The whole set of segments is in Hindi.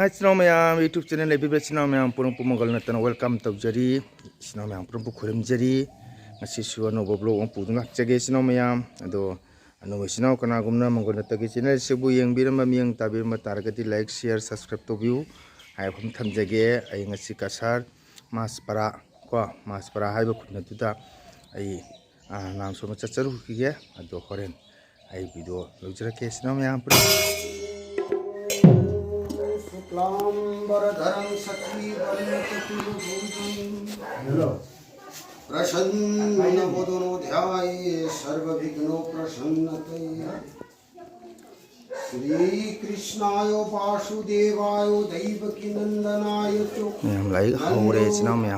हाय सिनाव मैम यूट्यूब चैनल लेबीबे सिनाव मैम पुरं पुमगल नतन वेलकम तौजरी सिनाव मैम पुरं खुरमजरी ngasi no boblog ang pudung lakjage sinaw mayam ado ano sinaw kana gumna manggon natagi channel sebu yang birama miyang tabir ma targeti like share subscribe to view hai phum thamjage ai ngasi kasar maspara ko maspara haiba khunna tuda ai nam so ma chacharu kige ado horen ai video lojra ke sinaw mayam pura शुक्लांबरधरं शक्तिवर्णचतुर्भुजं प्रसन्नवदनो ध्याये सर्वविघ्नोपशान्तये श्रीकृष्णाय वासुदेवाय दैवकीनन्दनाय च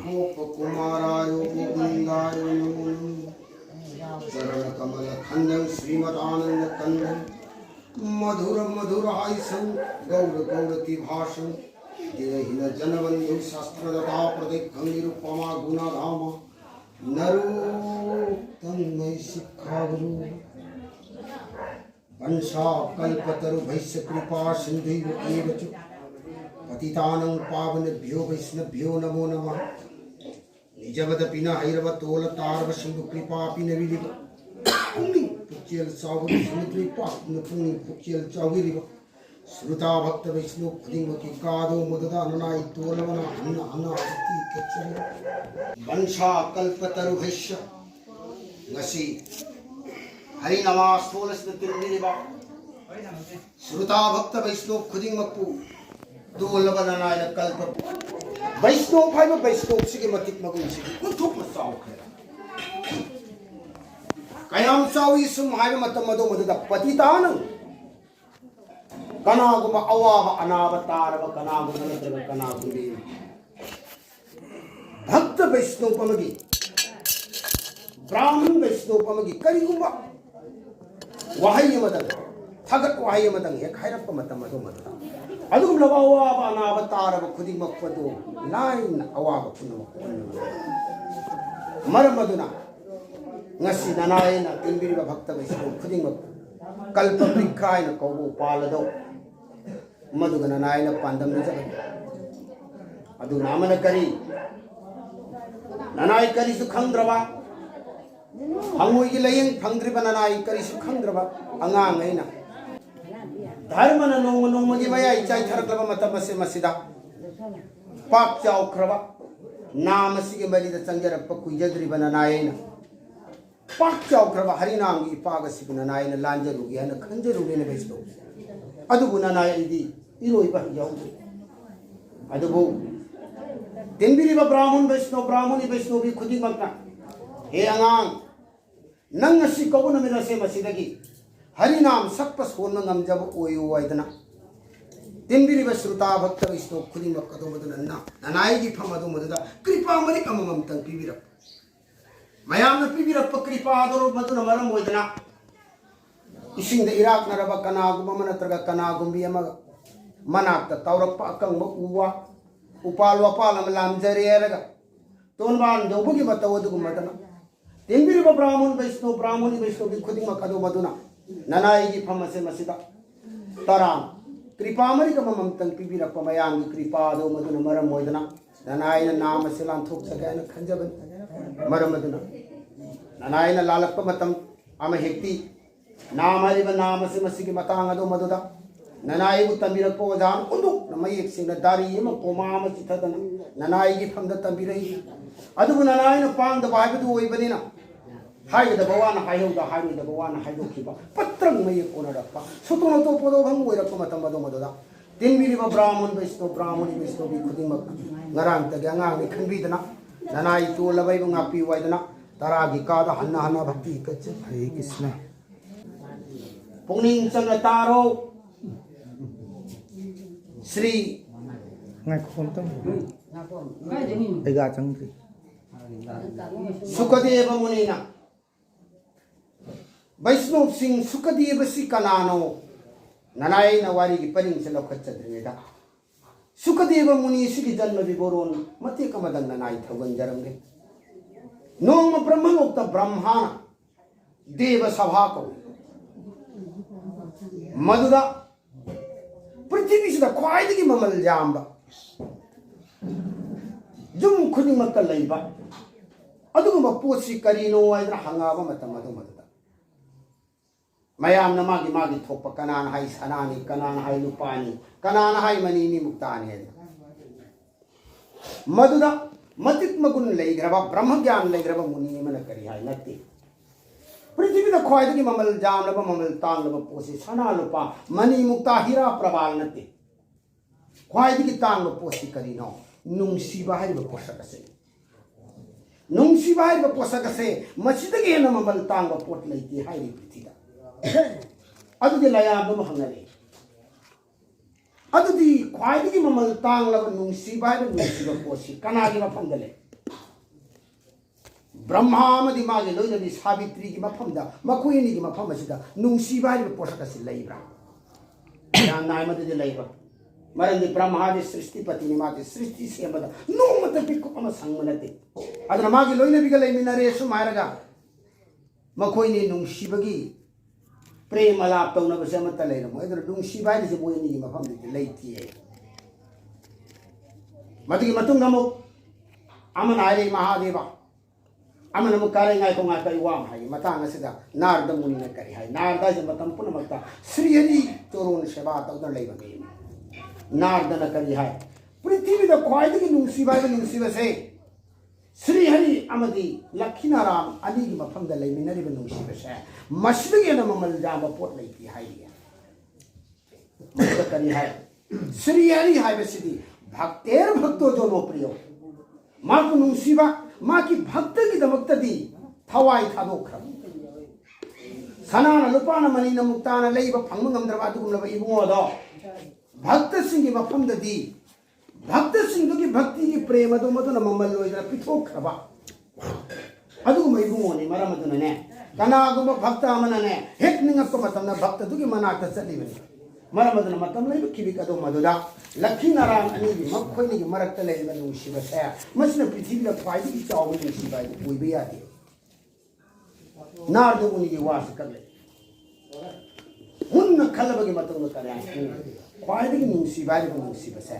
गोपकुमाराय गोविन्दाय नमो चरणकमलखण्डं श्रीमदानन्दकन्दं मधुर मधुरायसं गौर गौरति भाषं दिनहीन जनबंधु शास्त्रदता प्रदिग्धं निरुपमा गुणधाम नरोत्तममय शिक्षागुरु वंशाकल्पतरु भैस्य कृपा सिन्धुः एव च पतितानं पावनेभ्यो वैष्णवेभ्यो नमो नमः निजवदपि न हैरवतोलतारव सिंधु कृपापि न विलिव पुच्यल चावरी समुद्री पाप न पुनि पुच्यल चावरी श्रुता भक्त वैष्णव खुदिमकी कादो मुददा ननाई तोलवना हन्ना हन्ना अति कच्चर वंशा कल्पतरु भैष्य ngasi hari nama solas tiruliba श्रुता भक्त वैष्णव खुदिमकु तोलवना ननाई कल्प वैष्णव फाइव वैष्णव सिगे मतिक मगुन सिगे कुथुक मसाव खेरा कयाम चावी सुम हाइब मतम मदो मददा पतितान कनागुम अवाब अनाब तारब कनागुम नत्रब कनागुम भक्त वैष्णव पमगी ब्राह्मण वैष्णव पमगी करिगुम वहाय मदन थगत वहाय मदन हे खैरप मतम मदो मददा अदुम लव अवाब अनाब तारब खुदिमक पदो लाइन अवाब पुनम मरमदुना ngasi nanaina timbiriba bhakta vaishnava khudingmak kalpa prikhaina kaubo palado maduga nanaina pandam nijaga adu namana kari nanai kari su khangraba hangoi gi layeng phangdriba nanai kari su khangraba angang aina dharmana nongma nongma gi maya ichai tharaklaba matam ase masida pak chau khraba nam sige mali da changjara pakujadriba nanaina पाक चाउक्रब हरिनाम की पाग सिगना नायन लांजरुगी हन खंजरुगी ने बेचतो अदुगुना नायदी इरोई बह जाऊ अदुबो तेंबिरिबा ब्राह्मण वैष्णव भी खुदी मगना हे अंगांग नंग सि कबुन मिनसे मसिदगी हरिनाम सकपस होन ngam ओयो वायदना तेंबिरिबा श्रुता भक्त वैष्णव खुदी मक्कदो मदना नायगी फमदो मददा कृपा मरि कममम तंग पिबिरा मैम पीबीरप कृपा मधुन मरम होदना इसिंग इराकनरब कनागुम नत्रग कनागुंबी मनाक तौरप अकंब उवा उपाल वपाल लामजरेरग तोनबान दौबगी मतवदुगुमदना तेंबिरिब ब्राह्मण वैष्णव की खुदिमक अदु मधुना ननाईगी फमसे मसिदा तराम कृपामरि कमम तंग पीबीरप मयाम कृपा दो मधुन मरम होदना ननाईन नाम से लांथोक सगैन खंजबन मरमदुना ननायन लालप मतम अम हेक्ति नाम हरिब नाम से मसिगे मतांग अदो मदुदा ननायबु तंबिरको जान उदु नमयेक सिंग दारी यम कोमाम चिथदन ननायगी फंद तंबिरई अदुबु ननायन पांग द बायबदु ओइबनिना हायद भगवान हायौदा हायद भगवान हायदोखिबा पत्रंग मये कोनडप्पा सुतोनो तो पदो भंग ओइरप मतम अदो मदुदा तिनबिरिब ब्राह्मण वैष्णव भी खुदिमक ngaraang tagi angang ni khanbidana nanai to labai ngapi waidana taragi kada hanna hanna bhakti kach Hare Krishna pungning chang taro Sri ngai khom tam ega chang tri Sukadeva Munina Vaishnav Singh Sukadeva si kanano nanai na wari gi paring se lokhat chadreda Sukhdev मुनि सिगी जन्म विवरण मते कमदन ननाई थगन जरंगे नोम ब्रह्मलोक ब्रह्माण देव सभा को मधुदा पृथ्वीसिदा ख्वाइदगी ममल जाम्बा जुम खुदिमक्ता लैबा अदुगुम्बा पोटसि करिनो हाइदना हंगाबा मतम मदुदा मयाम नमागी मागी थोपा कनान हाइ सनानी कनान हाइ लुपानी कनान हाइ मनीनी मुक्तानी मदुदा मतिक मगुन लैग्रबा ब्रह्म ज्ञान लैग्रबा मुनि मन करि हाइ नत्ति पृथ्वीदा ख्वाइदगी ममल जामलबा ममल तांगलबा पोटसि सना लुपा मनी मुक्ता हीरा प्रबाल नत्ति ख्वाइदगी तांगलबा पोटसि करिनो नुंगसीबा हाइबा पोषक असे नुंगसीबा हाइबा पोषक असे मसिदगी हेन ममल तांगबा पोट लैति हाइरि पृथ्वीदा अदुदि लयाबम हंगले अदुदि ख्वाइदगी ममल तांगलबा नुंगसीबा हाइबा नुंगसीबा पोटसि कनागी मफमदले ब्रह्मा मदि मागे लोइनबि सावित्री की मफमदा मखोइनी की मफम असिदा नुंगसीबा हाइबा पोषक असे लैब्रा या नाय मदि लैबा मरंदी ब्रह्मादि सृष्टिपति मागे सृष्टि सेमदा नोमत पिकु अम संगमनते अदना मागे लोइनबिगा लैमिनरे सुमायरगा मखोइनी नुंगसीबगी प्रेम अलाप तौनबसे अमत लैरमो अदना नुंगसीबा हाइसे मोइनी की मफम दि लैतिए मदगी मतुंग नमो अमन आइले महादेवा अमन नमो काले ngai ko ngai kai wam hai matang asida narda muni na kari hai narda je matam punamakta Shri Hari तोरण सेवा तौदन लैबा गे नारदन करी है पृथ्वी द ख्वाइदगी नुंगसीबा नुंगसीबा से श्री हरि अमदी लक्ष्मीनारायण अनी की मफम द लैमिनरिबा नुंगसीबा से मसदगी न ममल जाबा पोट लैति हाइया मद करी है श्री हरि हाइबसिदी भक्तेर भक्तो जो लोप्रियो मा को नुंगसीबा मा की भक्त की दमक्तदी थवाई थादोखर सनान लुपान मनीन मुक्तान लैबा फंग ngमद्रबा दुगुमलबा इबुंगोदो भक्त सिंह की मफम ददी भक्त सिंह की भक्ति की प्रेम दो मदुन ममल लोइदरा पिथोखरबा अदु मैबुंगोनी मरमदुनने कनागुम भक्त अमनने हेक निंगप मतमना भक्त दुगी मनाक चलिबनि मरमदुन मतम लैब किबिक अदो मदुदा लक्ष्मी नारायण अनि मखोइनी की मरक्त लैब नुंगसीबा से मसने पृथ्वी द ख्वाइदि की चाव नुंगसीबा ओइबे यादे नारद मुनि की वास करले हुन खलबगी मतम करे ख्वाइदगी नुंगसीबा नुंगसीबा से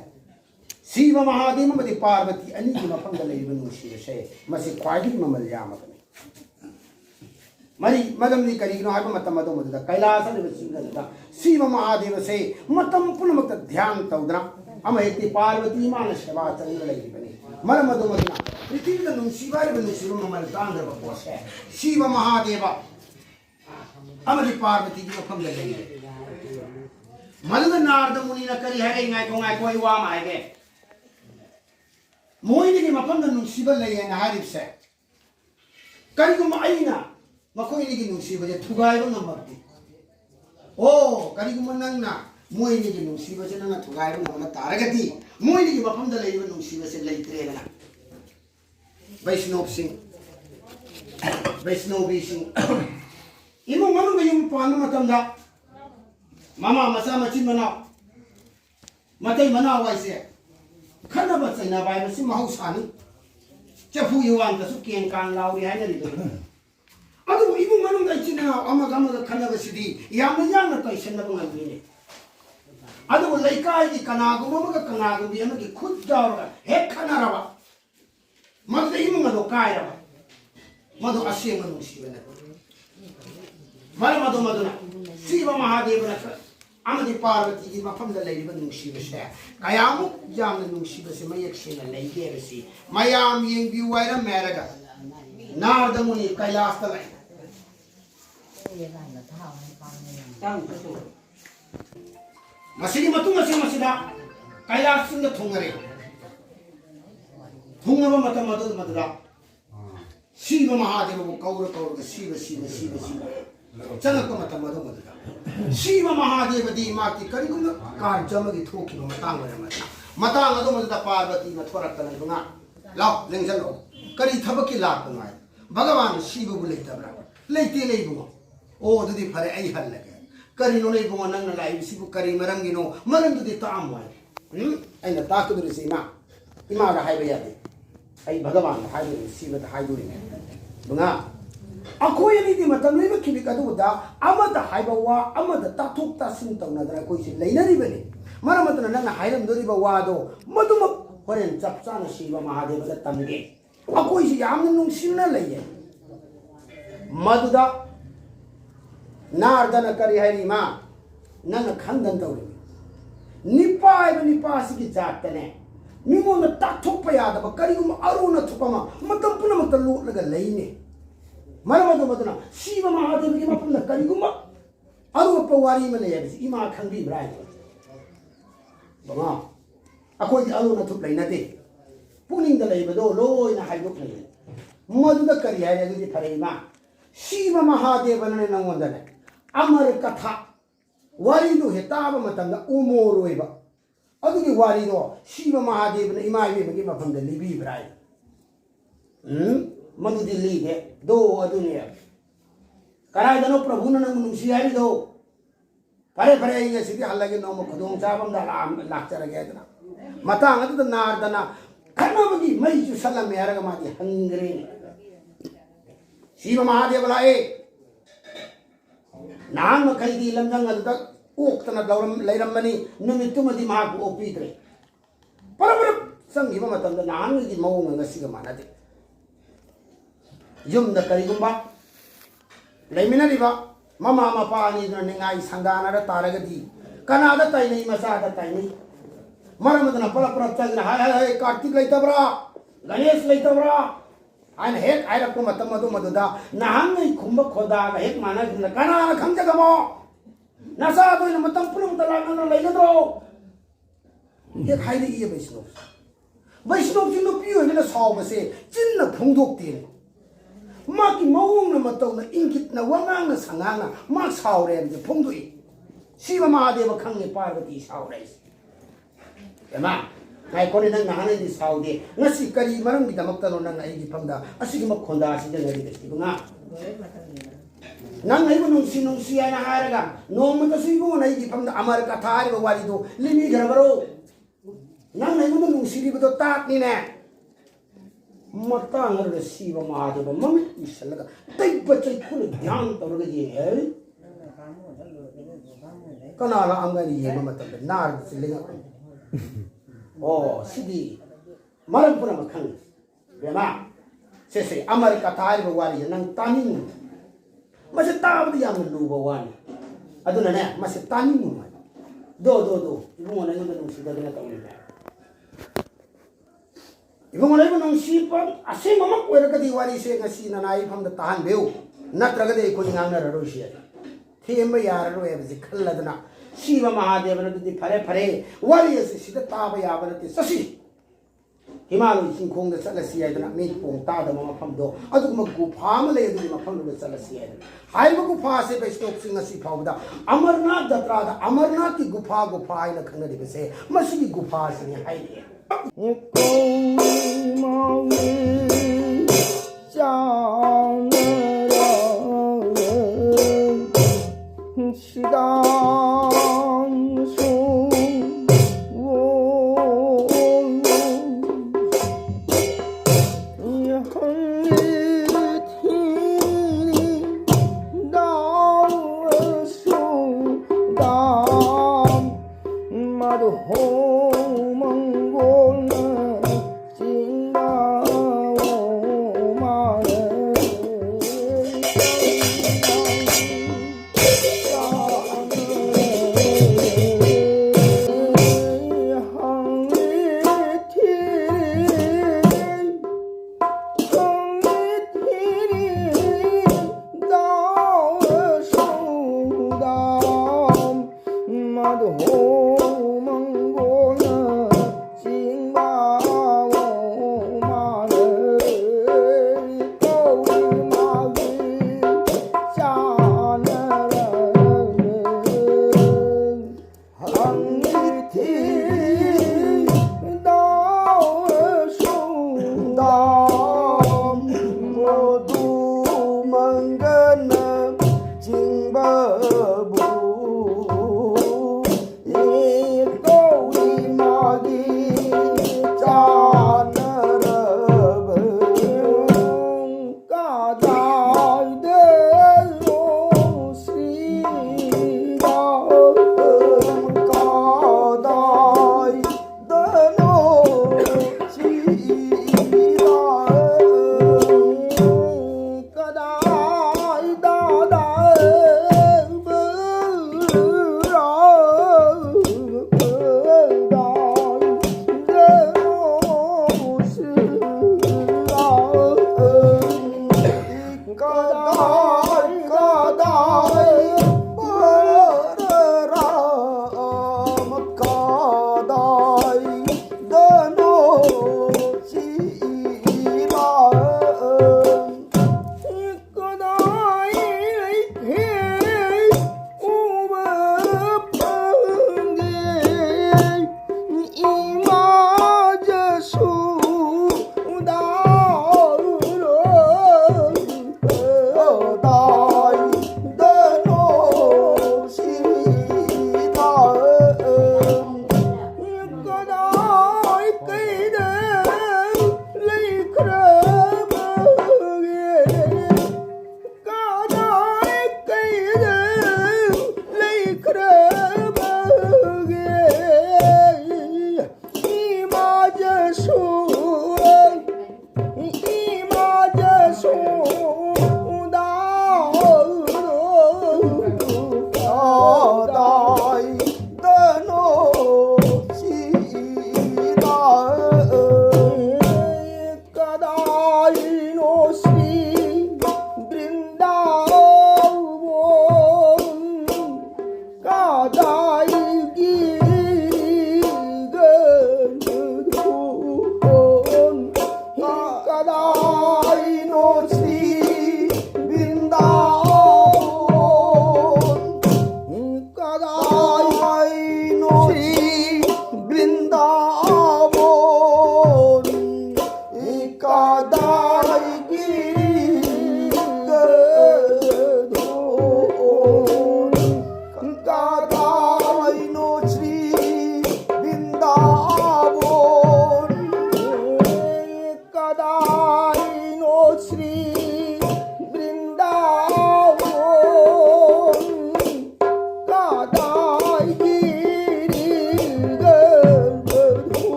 शिव महादेव मदि पार्वती अनि की मफम द लैब नुंगसीबा से मसी ख्वाइदगी ममल जामकने मरी मदम नि करिनो हाइबा मतम मदो मदुदा कैलास ने सिंगदा शिव महादेव से मतम पुनमक ध्यान तौदरा अम हेति पार्वती मान सेवा चंद्र लैबि बने मर मदो मदना पृथ्वी द नुंगसीबा नुंगसीबा ममल तांद्र बपोसे शिव महादेव अमरि पार्वती की मफम द लैबि मदुद नारद मुनि न करी है ngai ko वा माइगे मोइनी की मफम द नुंगसीबा लैय न हारिबसे करिगुम आइना मखोइनी की नुंगसीबा जे थुगाइबा नमक्ति ओ करिगुम नंगना मोइनी की नुंगसीबा जे नंगा थुगाइबा नमना तारगति मोइनी की मफम द लैबा नुंगसीबा से लैत्रेना वैष्णवी सिंह इमो मनु गयुम पान मतमदा मामा मसा मचिन मना मतै मना वाइसे खनबा चैना बाय मसि महौसानी चफु युवान दसु केन कान लाउरी हाइना लिबे अदु इबु मनु दै चिना अमग अमग खनबा सिदी याम याम तैसनबा ngani अदु लैकाई की कनागुम मग कनागुम बियम की खुद जावगा हे खनरबा मदे इमु मदो कायरबा मदो असे मनु शिवना मर मदो मदुना शिव महादेव न अमदि पार्वती की मफम द लैब नुंगसीबा से कयामु जाम नुंगसीबा से मयक सेना लैगे बसी मयाम येंबि वाइरा मेरगा नारद मुनि कैलास त लै मसिदी मतुंग से मसिदा कैलास सिंह थुंगरे थुंगबा मतम मदुदा शिव महादेव को कौर कौर शिव शिव शिव शिव चलक मतम मदुदा शिव महादेव दी माती करिगुम कार्जमगी थोखिबा मतांग अदो मदुदा पार्वती न थोरक्तन दुना लाओ लेंजलो करी थबकी लापना भगवान शिव बु लेतबरा लेते लेबुगो ओ दुदी फरे आई हल्लगे करिनो लेबुगो नंग लाई शिव करी मरंगिनो मरंग दुदी ताम वाय अइना ताकुदुरि सीमा इमा गा हाइबे यादे आई भगवान हाइबे शिव द हाइदुरि दुना अखोय नि दि मतम लेब खिबि कदुदा अमद हाइबा वा अमद ताथुक तासिन तौनदरा कोइसि लैनरि बने मरम अदुना नंग हाइरमदोरिबा वादो मदुमक होरेन चप चाना शिव महादेव दा तमगे अकोई सि यामन नुंगसिना लइए मदुदा नारदन करी हरी मा नंग खंदन तौरी निपा है निपा की जातने मिमोन ताथोप यादब करीगुम अरुण थुपमा मतम पुनमत लोटलगा लइने मरमदो मदना शिव महादेव की मफम करीगुम अरुप वारी में ले इमा खंगी ब्राय बमा अखोई अरुण थुप लइनते पुनिंग द लइबदो लोइना हाइदोक लइने मदुदा करी है यदि फरेमा शिव महादेव ने नंगोंदने अमर कथा वारी दो हेताब मतंग उमोरोइबा अदुगी वारी दो शिव महादेव ने इमाइबे बगे मफम द लिबी ब्राय मनुदी लीगे दो अदुने कराय दनो प्रभु न नुसी हारी दो फरे फरे इंगे सिदी हल्लगे नोम खुदोंग चाबम दा लाक्चर गेदना मतांग अदु नारदना खनमगी मई जु सलम मेरग मादी हंगरे शिव महादेव लाए नान मखैदी लमजंग अदु ओक्तना दौरम लैरमनी नुमितुमदी महापु ओपीद्रे परबर संगिबा मतंद नानगी मौंग ngasiga manade yumda karigumba leiminariba mama mapa ani na ningai sangana da taragadi kanada tainai masada tainai maramadana pala pala chagra hay kartik laitabra ganesh laitabra an hek airapko matamadu maduda nahangai khumba khoda ga hek mana gina kana khamjagamo nasa doina matam punum talana lainadro hek haide iye वैष्णव जी नुपी होइना सावबसे चिन्न फुंगदोक्ते माकी मौंग न मतौना इंगित न वंगांग न संगांग मा सावरे बजे फुंगदोई शिव महादेव खंगे पार्वती सावरे एमा नाय कोने नंग नाने दि सावदे ngasi करी मरंग बिदमक्तनो नंग आइगी फंगदा असिगी मखोंदा सिजे नरि देस्तिबुंगा नंग आइबु नुंसी नुंसी आना हारगा नोमत सुइबु नाइगी फंगदा अमर कथा हारिबो वारिदो लिमि घरबरो नंग नहीं तो नुसीरी बतो ताक नहीं ने मत्ता अंगर शिव महादेव मम्मी इसल लगा तई बच्चे खुल ध्यान तोड़ के है कनाला अंगरी ये मतलब नार से लेगा ओ सीधी मरम पुरा मखन बेमा से अमर कथार बवारी नंग तानी मसे ताब दिया मन लू बवानी अदुना ने मसे तानी मु दो इबो ने नुसी दगना तौली इबंग लेबो नंसी पन असे ममक ओरकदी वारी से ngasi ननाई फमद तान बेउ नत्रगदे कोई ngamna ररोसी थेम यार रो एबजे खल्लदना शिव महादेव नदि फरे फरे वारी से सिद ताब याबरते ससी हिमालय सिंखोंग द चलसी आइदना मी पोंग ता द मफम दो अदुगम गुफा म ले दु मफम द चलसी आइदना हाइब गुफा से वैष्णव सिंह ngasi फावदा अमरनाथ जत्रा द अमरनाथ की गुफा आइना खंगदि बसे मसी गुफा से हाइदे दा